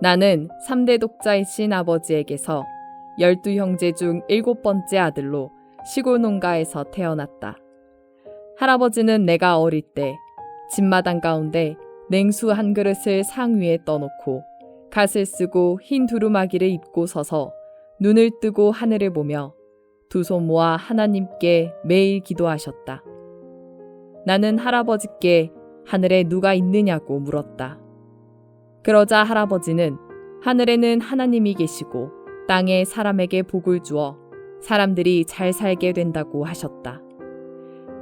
나는 3대 독자이신 아버지에게서 12형제 중 7번째 아들로 시골 농가에서 태어났다. 할아버지는 내가 어릴 때 집마당 가운데 냉수 한 그릇을 상 위에 떠놓고 갓을 쓰고 흰 두루마기를 입고 서서 눈을 뜨고 하늘을 보며 두 손 모아 하나님께 매일 기도하셨다. 나는 할아버지께 하늘에 누가 있느냐고 물었다. 그러자 할아버지는 하늘에는 하나님이 계시고 땅에 사람에게 복을 주어 사람들이 잘 살게 된다고 하셨다.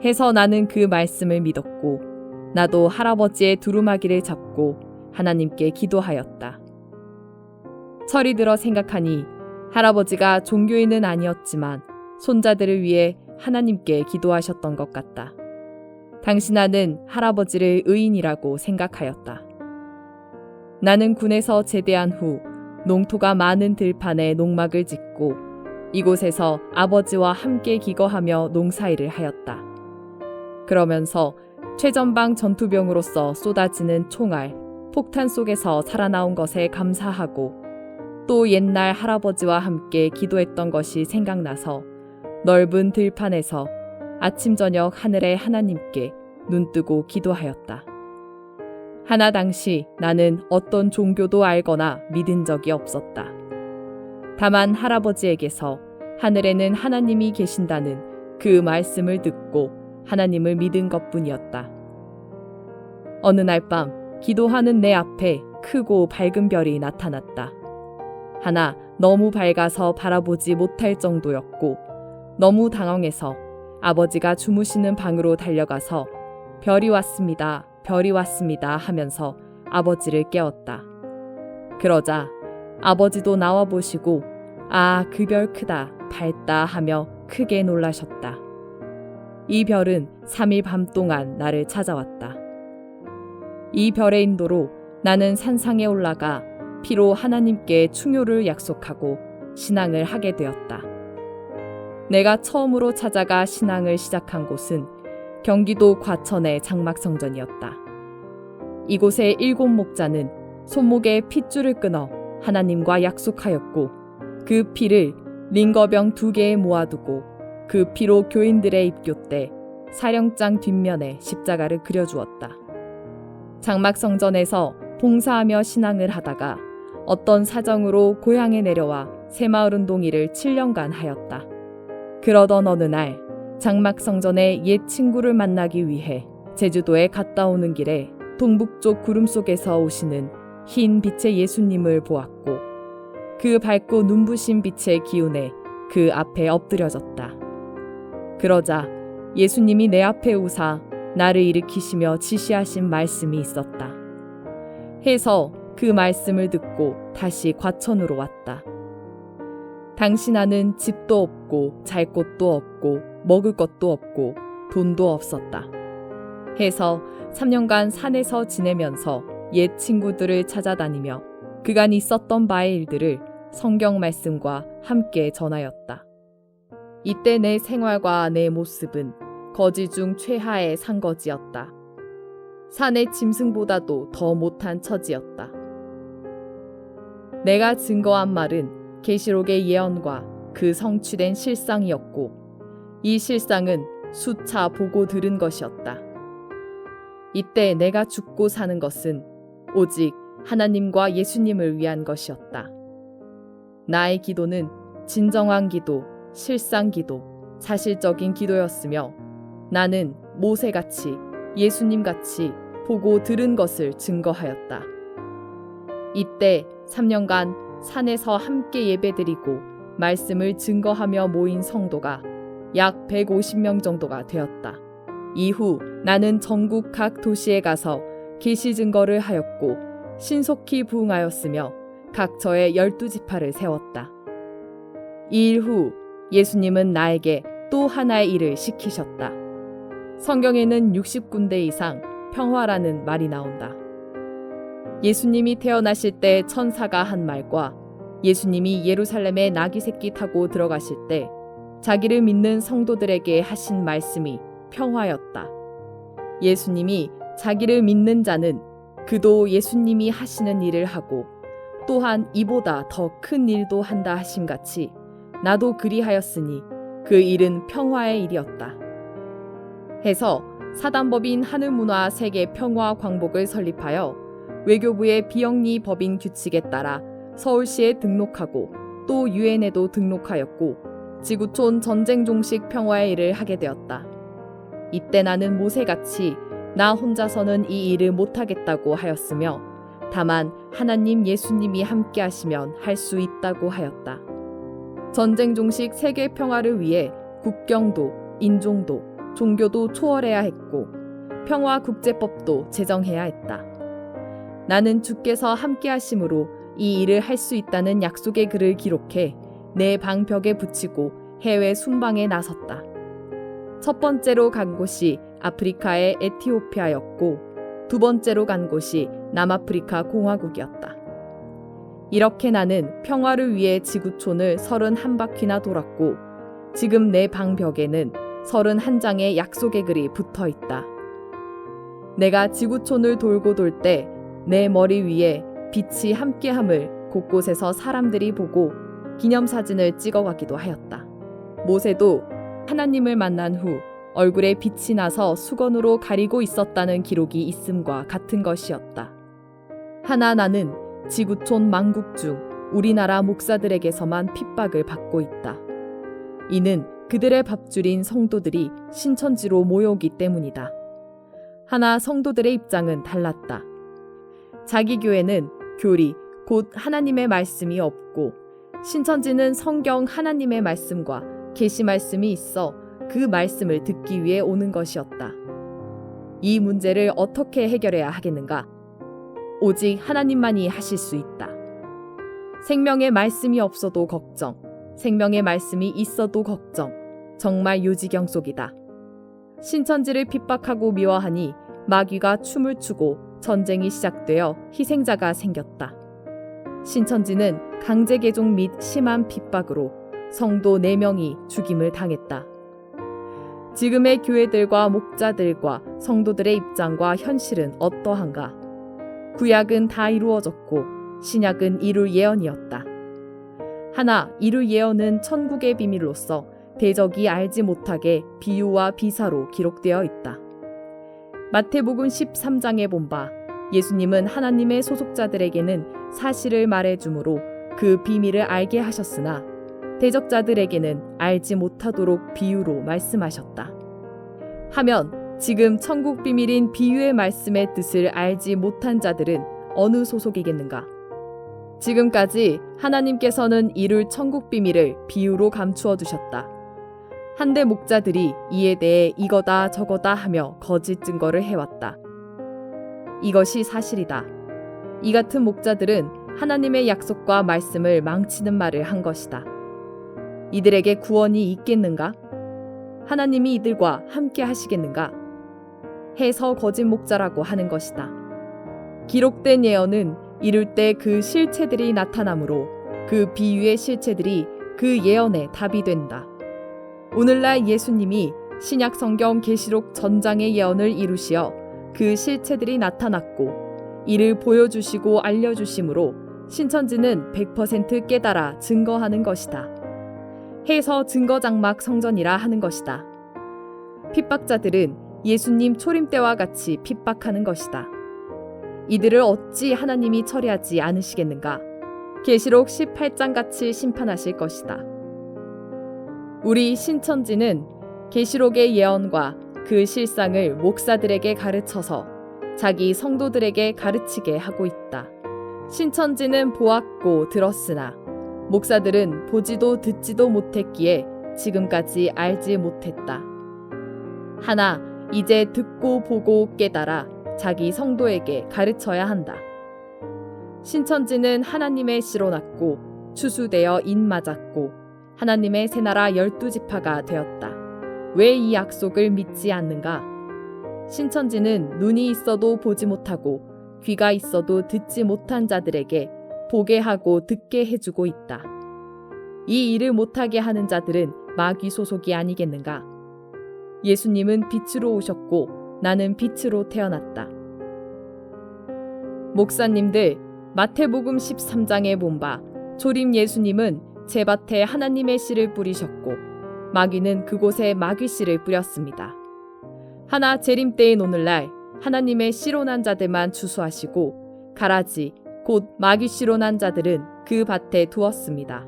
해서 나는 그 말씀을 믿었고 나도 할아버지의 두루마기를 잡고 하나님께 기도하였다. 철이 들어 생각하니 할아버지가 종교인은 아니었지만 손자들을 위해 하나님께 기도하셨던 것 같다. 당시 나는 할아버지를 의인이라고 생각하였다. 나는 군에서 제대한 후 농토가 많은 들판에 농막을 짓고 이곳에서 아버지와 함께 기거하며 농사일을 하였다. 그러면서 최전방 전투병으로서 쏟아지는 총알, 폭탄 속에서 살아나온 것에 감사하고 또 옛날 할아버지와 함께 기도했던 것이 생각나서 넓은 들판에서 아침 저녁 하늘의 하나님께 눈뜨고 기도하였다. 하나 당시 나는 어떤 종교도 알거나 믿은 적이 없었다. 다만 할아버지에게서 하늘에는 하나님이 계신다는 그 말씀을 듣고 하나님을 믿은 것뿐이었다. 어느 날 밤 기도하는 내 앞에 크고 밝은 별이 나타났다. 하나 너무 밝아서 바라보지 못할 정도였고 너무 당황해서 아버지가 주무시는 방으로 달려가서 별이 왔습니다. 별이 왔습니다 하면서 아버지를 깨웠다. 그러자 아버지도 나와 보시고 아, 그 별 크다, 밝다 하며 크게 놀라셨다. 이 별은 3일 밤 동안 나를 찾아왔다. 이 별의 인도로 나는 산상에 올라가 피로 하나님께 충효를 약속하고 신앙을 하게 되었다. 내가 처음으로 찾아가 신앙을 시작한 곳은 경기도 과천의 장막성전이었다. 이곳의 7 목자는 손목에 핏줄을 끊어 하나님과 약속하였고 그 피를 링거병 2개에 모아두고 그 피로 교인들의 입교 때 사령장 뒷면에 십자가를 그려주었다. 장막성전에서 봉사하며 신앙을 하다가 어떤 사정으로 고향에 내려와 새마을운동일을 7년간 하였다. 그러던 어느 날 장막성전의 옛 친구를 만나기 위해 제주도에 갔다 오는 길에 동북쪽 구름 속에서 오시는 흰 빛의 예수님을 보았고 그 밝고 눈부신 빛의 기운에 그 앞에 엎드려졌다. 그러자 예수님이 내 앞에 오사 나를 일으키시며 지시하신 말씀이 있었다. 해서 그 말씀을 듣고 다시 과천으로 왔다. 당시 나는 집도 없고 잘 곳도 없고 먹을 것도 없고 돈도 없었다. 해서 3년간 산에서 지내면서 옛 친구들을 찾아다니며 그간 있었던 바의 일들을 성경 말씀과 함께 전하였다. 이때 내 생활과 내 모습은 거지 중 최하의 상거지였다. 산의 짐승보다도 더 못한 처지였다. 내가 증거한 말은 계시록의 예언과 그 성취된 실상이었고 이 실상은 수차 보고 들은 것이었다. 이때 내가 죽고 사는 것은 오직 하나님과 예수님을 위한 것이었다. 나의 기도는 진정한 기도, 실상 기도, 사실적인 기도였으며 나는 모세같이 예수님같이 보고 들은 것을 증거하였다. 이때 3년간 산에서 함께 예배드리고 말씀을 증거하며 모인 성도가 약 150명 정도가 되었다. 이후 나는 전국 각 도시에 가서 계시 증거를 하였고 신속히 부흥하였으며 각처에 12지파를 세웠다. 이 일 후 예수님은 나에게 또 하나의 일을 시키셨다. 성경에는 60군데 이상 평화라는 말이 나온다. 예수님이 태어나실 때 천사가 한 말과 예수님이 예루살렘에 나귀 새끼 타고 들어가실 때 자기를 믿는 성도들에게 하신 말씀이 평화였다. 예수님이 자기를 믿는 자는 그도 예수님이 하시는 일을 하고 또한 이보다 더 큰 일도 한다 하심같이 나도 그리하였으니 그 일은 평화의 일이었다. 해서 사단법인 하늘문화 세계 평화 광복을 설립하여 외교부의 비영리 법인 규칙에 따라 서울시에 등록하고 또 유엔에도 등록하였고 지구촌 전쟁 종식 평화의 일을 하게 되었다. 이때 나는 모세같이 나 혼자서는 이 일을 못하겠다고 하였으며 다만 하나님 예수님이 함께 하시면 할 수 있다고 하였다. 전쟁 종식 세계 평화를 위해 국경도 인종도 종교도 초월해야 했고 평화국제법도 제정해야 했다. 나는 주께서 함께 하심으로 이 일을 할 수 있다는 약속의 글을 기록해 내 방벽에 붙이고 해외 순방에 나섰다. 첫 번째로 간 곳이 아프리카의 에티오피아였고 두 번째로 간 곳이 남아프리카 공화국이었다. 이렇게 나는 평화를 위해 지구촌을 31바퀴나 돌았고 지금 내 방벽에는 31장의 약속의 글이 붙어 있다. 내가 지구촌을 돌고 돌 때 내 머리 위에 빛이 함께함을 곳곳에서 사람들이 보고 기념사진을 찍어가기도 하였다. 모세도 하나님을 만난 후 얼굴에 빛이 나서 수건으로 가리고 있었다는 기록이 있음과 같은 것이었다. 하나 나는 지구촌 만국 중 우리나라 목사들에게서만 핍박을 받고 있다. 이는 그들의 밥줄인 성도들이 신천지로 모여오기 때문이다. 하나 성도들의 입장은 달랐다. 자기 교회는 교리, 곧 하나님의 말씀이 없고 신천지는 성경 하나님의 말씀과 계시 말씀이 있어 그 말씀을 듣기 위해 오는 것이었다. 이 문제를 어떻게 해결해야 하겠는가? 오직 하나님만이 하실 수 있다. 생명의 말씀이 없어도 걱정, 생명의 말씀이 있어도 걱정, 정말 요지경속이다. 신천지를 핍박하고 미워하니 마귀가 춤을 추고 전쟁이 시작되어 희생자가 생겼다. 신천지는 강제 개종 및 심한 핍박으로 성도 4명이 죽임을 당했다. 지금의 교회들과 목자들과 성도들의 입장과 현실은 어떠한가? 구약은 다 이루어졌고 신약은 이룰 예언이었다. 하나 이룰 예언은 천국의 비밀로서 대적이 알지 못하게 비유와 비사로 기록되어 있다. 마태복음 13장에 본 바 예수님은 하나님의 소속자들에게는 사실을 말해주므로 그 비밀을 알게 하셨으나 대적자들에게는 알지 못하도록 비유로 말씀하셨다. 하면 지금 천국 비밀인 비유의 말씀의 뜻을 알지 못한 자들은 어느 소속이겠는가? 지금까지 하나님께서는 이룰 천국 비밀을 비유로 감추어 두셨다. 한데 목자들이 이에 대해 이거다 저거다 하며 거짓 증거를 해왔다. 이것이 사실이다. 이 같은 목자들은 하나님의 약속과 말씀을 망치는 말을 한 것이다. 이들에게 구원이 있겠는가? 하나님이 이들과 함께 하시겠는가? 해서 거짓 목자라고 하는 것이다. 기록된 예언은 이룰 때 그 실체들이 나타나므로 그 비유의 실체들이 그 예언의 답이 된다. 오늘날 예수님이 신약 성경 계시록 전장의 예언을 이루시어 그 실체들이 나타났고 이를 보여주시고 알려주심으로 신천지는 100% 깨달아 증거하는 것이다. 해서 증거장막 성전이라 하는 것이다. 핍박자들은 예수님 초림 때와 같이 핍박하는 것이다. 이들을 어찌 하나님이 처리하지 않으시겠는가? 계시록 18장 같이 심판하실 것이다. 우리 신천지는 계시록의 예언과 그 실상을 목사들에게 가르쳐서 자기 성도들에게 가르치게 하고 있다. 신천지는 보았고 들었으나 목사들은 보지도 듣지도 못했기에 지금까지 알지 못했다. 하나 이제 듣고 보고 깨달아 자기 성도에게 가르쳐야 한다. 신천지는 하나님의 씨로 났고 추수되어 인 맞았고 하나님의 새나라 12지파가 되었다. 왜 이 약속을 믿지 않는가? 신천지는 눈이 있어도 보지 못하고 귀가 있어도 듣지 못한 자들에게 보게 하고 듣게 해주고 있다. 이 일을 못하게 하는 자들은 마귀 소속이 아니겠는가? 예수님은 빛으로 오셨고 나는 빛으로 태어났다. 목사님들, 마태복음 13장에 본 바 조림 예수님은 제밭에 하나님의 씨를 뿌리셨고 마귀는 그곳에 마귀 씨를 뿌렸습니다. 하나 재림 때인 오늘날 하나님의 씨로 난 자들만 추수하시고 가라지 곧 마귀 씨로 난 자들은 그 밭에 두었습니다.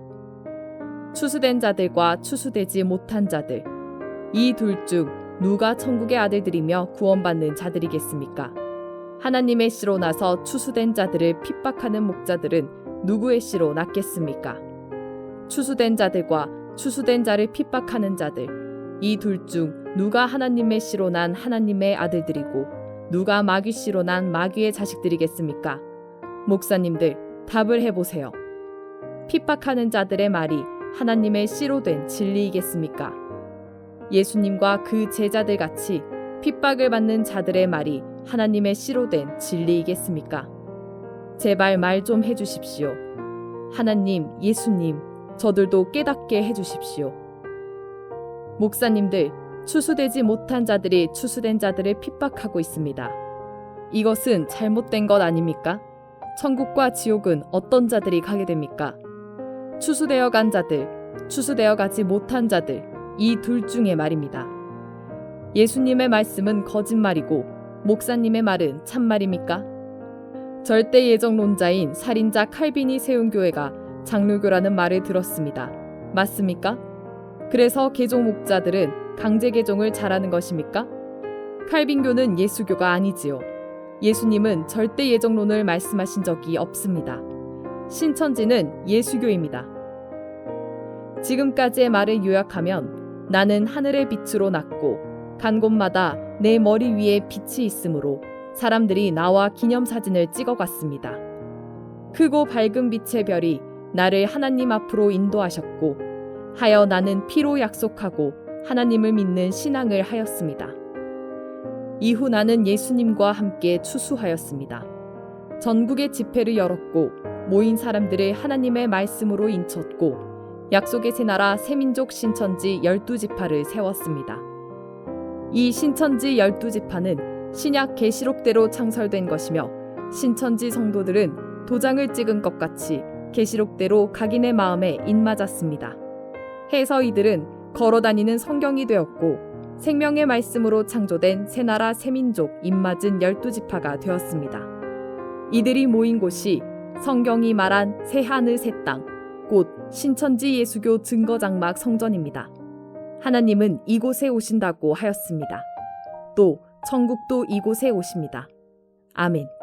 추수된 자들과 추수되지 못한 자들, 이 둘 중 누가 천국의 아들들이며 구원받는 자들이겠습니까? 하나님의 씨로 나서 추수된 자들을 핍박하는 목자들은 누구의 씨로 났겠습니까? 추수된 자들과 추수된 자를 핍박하는 자들, 이 둘 중 누가 하나님의 씨로 난 하나님의 아들들이고 누가 마귀 씨로 난 마귀의 자식들이겠습니까? 목사님들, 답을 해보세요. 핍박하는 자들의 말이 하나님의 씨로 된 진리이겠습니까? 예수님과 그 제자들 같이 핍박을 받는 자들의 말이 하나님의 씨로 된 진리이겠습니까? 제발 말 좀 해주십시오. 하나님, 예수님, 저들도 깨닫게 해주십시오. 목사님들, 추수되지 못한 자들이 추수된 자들을 핍박하고 있습니다. 이것은 잘못된 것 아닙니까? 천국과 지옥은 어떤 자들이 가게 됩니까? 추수되어 간 자들, 추수되어 가지 못한 자들, 이 둘 중에 말입니다. 예수님의 말씀은 거짓말이고 목사님의 말은 참말입니까? 절대 예정론자인 살인자 칼빈이 세운 교회가 장로교라는 말을 들었습니다. 맞습니까? 그래서 개종 목자들은 강제 개종을 잘하는 것입니까? 칼빈교는 예수교가 아니지요. 예수님은 절대 예정론을 말씀하신 적이 없습니다. 신천지는 예수교입니다. 지금까지의 말을 요약하면 나는 하늘의 빛으로 났고 간 곳마다 내 머리 위에 빛이 있으므로 사람들이 나와 기념사진을 찍어갔습니다. 크고 밝은 빛의 별이 나를 하나님 앞으로 인도하셨고 하여 나는 피로 약속하고 하나님을 믿는 신앙을 하였습니다. 이후 나는 예수님과 함께 추수하였습니다. 전국의 집회를 열었고 모인 사람들을 하나님의 말씀으로 인쳤고 약속의 새 나라 새민족 신천지 12지파를 세웠습니다. 이 신천지 12지파는 신약 계시록대로 창설된 것이며 신천지 성도들은 도장을 찍은 것 같이 계시록대로 각인의 마음에 입맞았습니다. 해서 이들은 걸어다니는 성경이 되었고 생명의 말씀으로 창조된 새나라 새민족 입맞은 12지파가 되었습니다. 이들이 모인 곳이 성경이 말한 새하늘 새 땅, 곧 신천지 예수교 증거장막 성전입니다. 하나님은 이곳에 오신다고 하였습니다. 또 천국도 이곳에 오십니다. 아멘.